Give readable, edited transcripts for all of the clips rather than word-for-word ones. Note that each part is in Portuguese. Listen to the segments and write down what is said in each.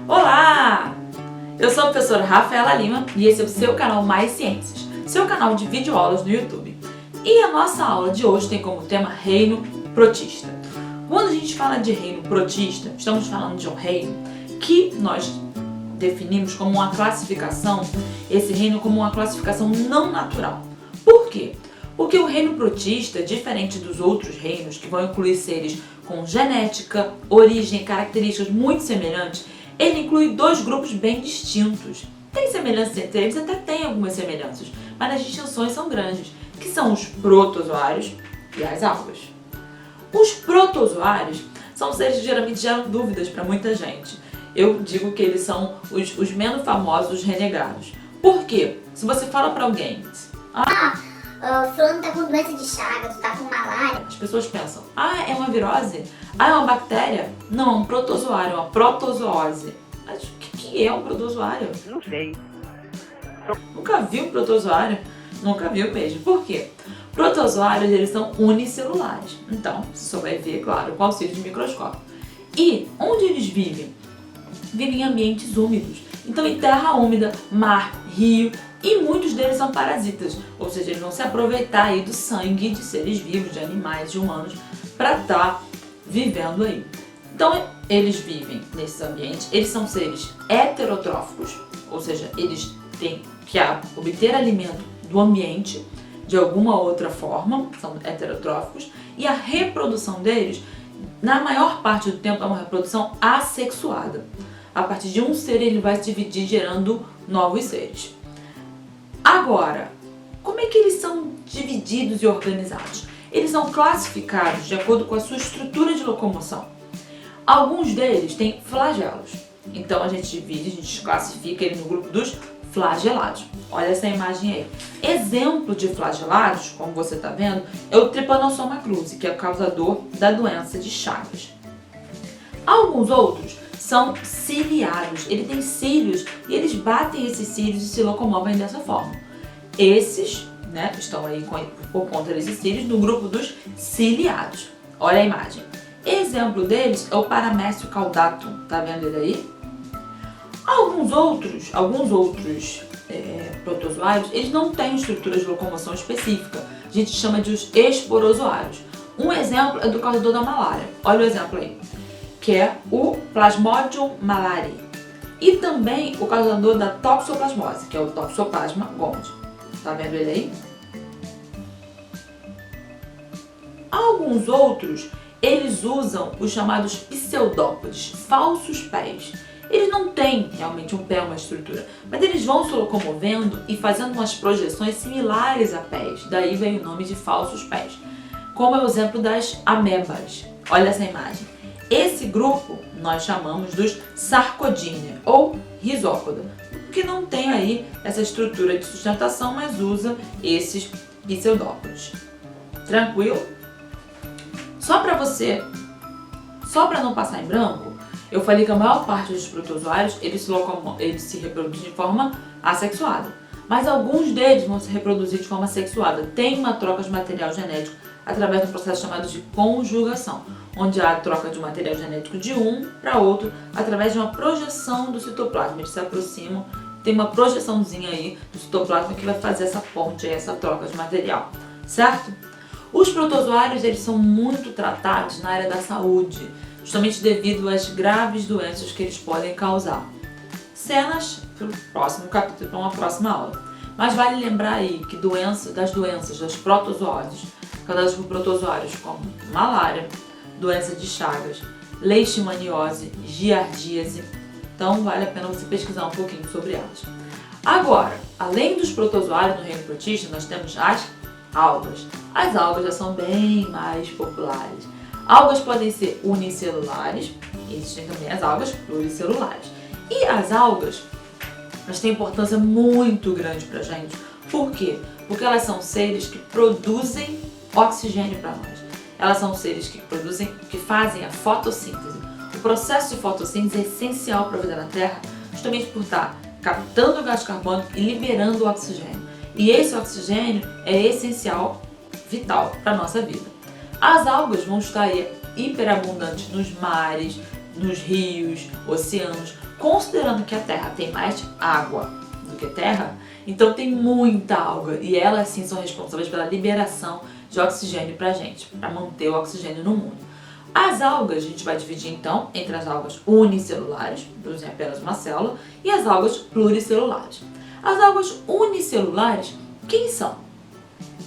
Olá! Eu sou a professora Rafaela Lima e esse é o seu canal Mais Ciências, seu canal de videoaulas no YouTube. E a nossa aula de hoje tem como tema reino protista. Quando a gente fala de reino protista, estamos falando de um reino que nós definimos como uma classificação, esse reino como uma classificação não natural. Por quê? Porque o reino protista, diferente dos outros reinos, que vão incluir seres com genética, origem e características muito semelhantes, ele inclui dois grupos bem distintos. Tem semelhanças entre eles, até tem algumas semelhanças, mas as distinções são grandes, que são os protozoários e as algas. Os protozoários são seres que geralmente geram dúvidas para muita gente. Eu digo que eles são os menos famosos, os renegados. Por quê? Se você fala para alguém, fulano tá com doença de Chagas, tá com malária. As pessoas pensam, é uma virose? É uma bactéria? Não, é um protozoário, é uma protozoose. Mas o que é um protozoário? Não sei. Nunca vi um protozoário? Nunca vi mesmo. Por quê? Protozoários, eles são unicelulares. Então, você só vai ver, claro, com auxílio de microscópio. E onde eles vivem? Vivem em ambientes úmidos. Então, em terra úmida, mar, rio, e muitos deles são parasitas. Ou seja, eles vão se aproveitar aí do sangue de seres vivos, de animais, de humanos, para estar vivendo aí. Então, eles vivem nesses ambientes, eles são seres heterotróficos, ou seja, eles têm que obter alimento do ambiente de alguma outra forma, são heterotróficos, e a reprodução deles, na maior parte do tempo, é uma reprodução assexuada. A partir de um ser, ele vai se dividir gerando novos seres. Agora, como é que eles são divididos e organizados? Eles são classificados de acordo com a sua estrutura de locomoção. Alguns deles têm flagelos. Então a gente divide, a gente classifica ele no grupo dos flagelados. Olha essa imagem aí. Exemplo de flagelados, como você está vendo, é o Trypanosoma cruzi, que é o causador da doença de Chagas. Alguns outros são ciliados. Ele tem cílios e eles batem esses cílios e se locomovem dessa forma. Esses, estão aí por conta desses cílios no grupo dos ciliados. Olha a imagem. Exemplo deles é o Paramecium caudatum. Tá vendo ele aí? Alguns outros protozoários, eles não têm estrutura de locomoção específica. A gente chama de os esporozoários. Um exemplo é do causador da malária. Olha o exemplo aí, que é o Plasmodium malariae. E também o causador da toxoplasmose, que é o Toxoplasma gondii. Tá vendo ele aí? Alguns outros, eles usam os chamados pseudópodes, falsos pés. Eles não têm realmente um pé, uma estrutura, mas eles vão se locomovendo e fazendo umas projeções similares a pés. Daí vem o nome de falsos pés. Como é o exemplo das amebas. Olha essa imagem. Esse grupo nós chamamos dos Sarcodinia ou Rhizópoda, que não tem aí essa estrutura de sustentação, mas usa esses pseudópodes. Tranquilo? Só para não passar em branco, eu falei que a maior parte dos protozoários eles se reproduzem de forma assexuada, mas alguns deles vão se reproduzir de forma sexuada. Tem uma troca de material genético através de um processo chamado de conjugação, onde há a troca de material genético de um para outro através de uma projeção do citoplasma. Eles se aproximam, tem uma projeçãozinha aí do citoplasma que vai fazer essa ponte, essa troca de material, certo? Os protozoários, eles são muito tratados na área da saúde, justamente devido às graves doenças que eles podem causar. Cenas para o próximo capítulo, para uma próxima aula. Mas vale lembrar aí que das doenças das protozoários, causadas por protozoários como malária, doença de Chagas, leishmaniose, giardíase. Então vale a pena você pesquisar um pouquinho sobre elas. Agora, além dos protozoários no reino protista, nós temos as algas. As algas já são bem mais populares. Algas podem ser unicelulares, existem também as algas pluricelulares. E as algas, elas têm importância muito grande pra gente. Por quê? Porque elas são seres que produzem oxigênio para nós. Elas são seres que fazem a fotossíntese. O processo de fotossíntese é essencial para a vida na Terra, justamente por estar captando o gás carbônico e liberando o oxigênio. E esse oxigênio é essencial, vital para a nossa vida. As algas vão estar aí hiperabundantes nos mares, nos rios, oceanos, considerando que a Terra tem mais água do que terra, então tem muita alga e elas sim são responsáveis pela liberação de oxigênio pra gente, para manter o oxigênio no mundo. As algas a gente vai dividir então entre as algas unicelulares, produzem apenas uma célula, e as algas pluricelulares. As algas unicelulares, quem são?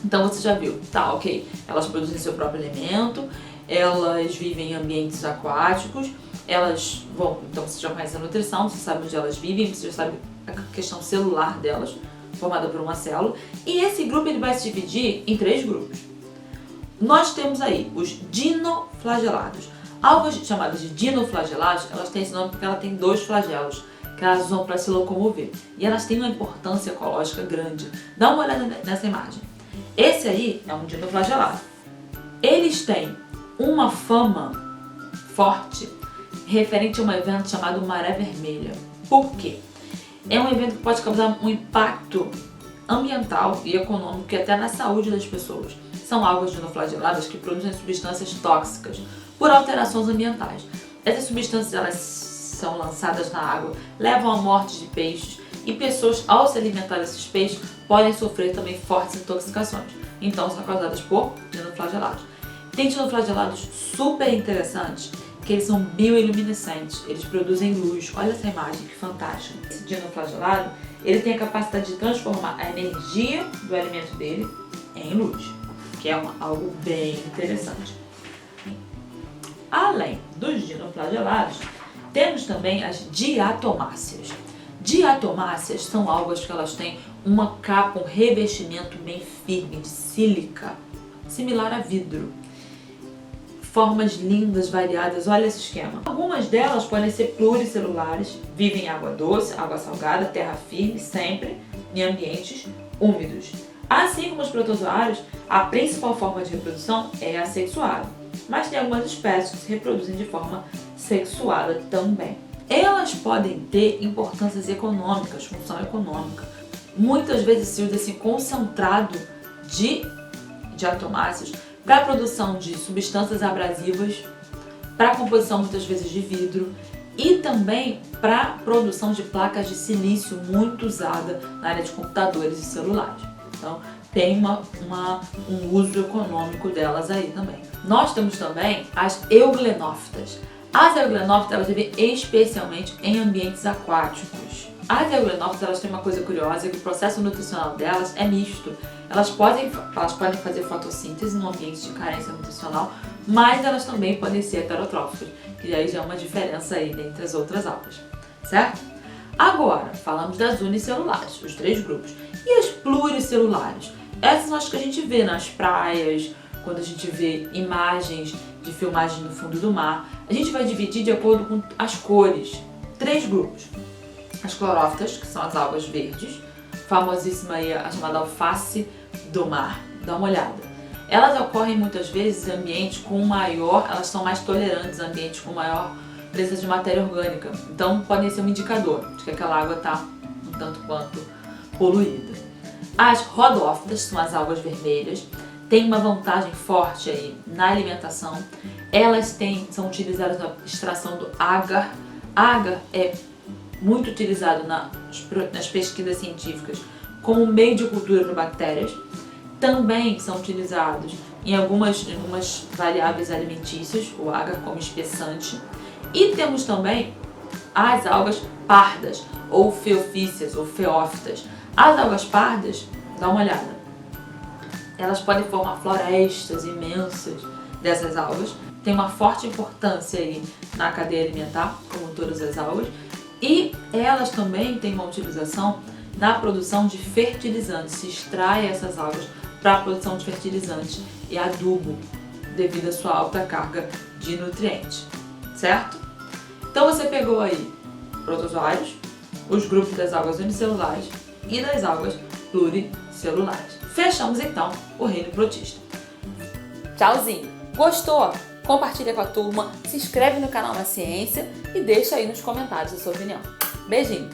Então você já viu, tá, ok, elas produzem seu próprio alimento, elas vivem em ambientes aquáticos, elas vão, então você já conhece a nutrição, você sabe onde elas vivem, você já sabe a questão celular delas, formada por uma célula, e esse grupo ele vai se dividir em 3 grupos. Nós temos aí os dinoflagelados. Algas chamadas de dinoflagelados, elas têm esse nome porque ela tem 2 flagelos que elas usam para se locomover, e elas têm uma importância ecológica grande. Dá uma olhada nessa imagem. Esse aí é um dinoflagelado. Eles têm uma fama forte referente a um evento chamado Maré Vermelha. Por quê? É um evento que pode causar um impacto ambiental e econômico e até na saúde das pessoas. São algas dinoflageladas que produzem substâncias tóxicas por alterações ambientais. Essas substâncias elas são lançadas na água, levam à morte de peixes e pessoas, ao se alimentar desses peixes, podem sofrer também fortes intoxicações. Então são causadas por dinoflagelados. Tem dinoflagelados super interessantes que eles são bioiluminescentes, eles produzem luz. Olha essa imagem, que fantástica. Esse dinoflagelado, ele tem a capacidade de transformar a energia do alimento dele em luz, que é algo bem interessante. Além dos dinoflagelados, temos também as diatomáceas. Diatomáceas são algas que elas têm uma capa, um revestimento bem firme de sílica, similar a vidro. Formas lindas, variadas, olha esse esquema. Algumas delas podem ser pluricelulares, vivem em água doce, água salgada, terra firme, sempre em ambientes úmidos. Assim como os protozoários, a principal forma de reprodução é assexuada, mas tem algumas espécies que se reproduzem de forma sexuada também. Elas podem ter importâncias econômicas, função econômica. Muitas vezes se usa esse concentrado de diatomáceas para a produção de substâncias abrasivas, para a composição muitas vezes de vidro e também para a produção de placas de silício muito usada na área de computadores e celulares. Então tem um uso econômico delas aí também. Nós temos também as euglenófitas. As euglenófitas elas vivem especialmente em ambientes aquáticos. As euglenófitas elas têm uma coisa curiosa, que o processo nutricional delas é misto. Elas podem fazer fotossíntese num ambiente de carência nutricional, mas elas também podem ser heterotróficas, que aí já é uma diferença aí dentre as outras algas, certo? Agora, falamos das unicelulares, os 3 grupos. E as pluricelulares? Essas são as que a gente vê nas praias, quando a gente vê imagens de filmagem no fundo do mar. A gente vai dividir de acordo com as cores. 3 grupos. As clorófitas, que são as algas verdes, famosíssima aí a chamada alface do mar. Dá uma olhada. Elas ocorrem muitas vezes em ambientes com maior, elas são mais tolerantes a ambientes com maior presença de matéria orgânica. Então podem ser um indicador de que aquela água está um tanto quanto poluída. As rodófitas são as algas vermelhas. Tem uma vantagem forte aí na alimentação. Elas são utilizadas na extração do agar. Agar é muito utilizado nas pesquisas científicas como meio de cultura para bactérias. Também são utilizados em algumas variáveis alimentícias, o agar como espessante. E temos também as algas pardas, ou feofícias, ou feófitas. As algas pardas, dá uma olhada, elas podem formar florestas imensas dessas algas. Tem uma forte importância aí na cadeia alimentar, como todas as algas. E elas também têm uma utilização na produção de fertilizantes. Se extrai essas algas para a produção de fertilizantes e adubo, devido à sua alta carga de nutrientes, certo? Então você pegou aí protozoários, os grupos das algas unicelulares e das algas pluricelulares. Fechamos então o reino protista. Tchauzinho! Gostou? Compartilha com a turma, se inscreve no canal Na Ciência e deixa aí nos comentários a sua opinião. Beijinho!